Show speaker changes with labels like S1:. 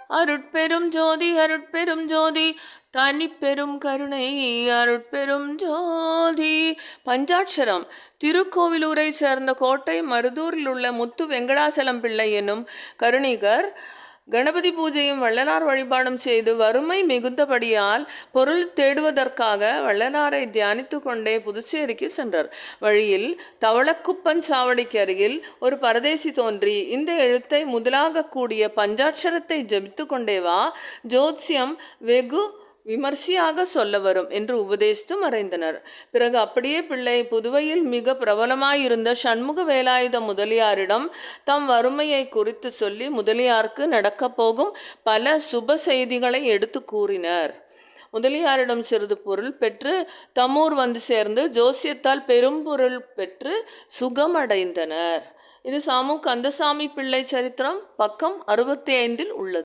S1: அருட்பெரும் ஜோதி அருட்பெரும் ஜோதி தனிப்பெரும் கருணை அருட்பெரும் ஜோதி. பஞ்சாட்சரம். திருக்கோவிலூரை சேர்ந்த கோட்டை மருதூரில் உள்ள முத்து வெங்கடாசலம் பிள்ளை என்னும் கருணிகர் கணபதி பூஜையும் வள்ளலார் வழிபாடும் செய்து வறுமை மிகுந்தபடியால் பொருள் தேடுவதற்காக வள்ளலாரை தியானித்து கொண்டே புதுச்சேரிக்கு சென்றார். வழியில் தவளக்குப்பன் சாவடிக்கு அருகில் ஒரு பரதேசி தோன்றி, இந்த எழுத்தை முதலாக கூடிய பஞ்சாட்சரத்தை ஜபித்து கொண்டே வா, ஜோத்சியம் வெகு விமர்சையாக சொல்ல வரும் என்று உபதேசித்து மறைந்தனர். பிறகு அப்படியே பிள்ளை புதுவையில் மிக பிரபலமாயிருந்த சண்முக வேலாயுத முதலியாரிடம் தம் வறுமையை குறித்து சொல்லி முதலியாருக்கு நடக்கப் போகும் பல சுப செய்திகளை எடுத்து கூறினர். முதலியாரிடம் சிறிது பொருள் பெற்று தம்மூர் வந்து சேர்ந்து ஜோசியத்தால் பெரும் பொருள் பெற்று சுகமடைந்தனர். இது சாமு கந்தசாமி பிள்ளை சரித்திரம், பக்கம் 65 உள்ளது.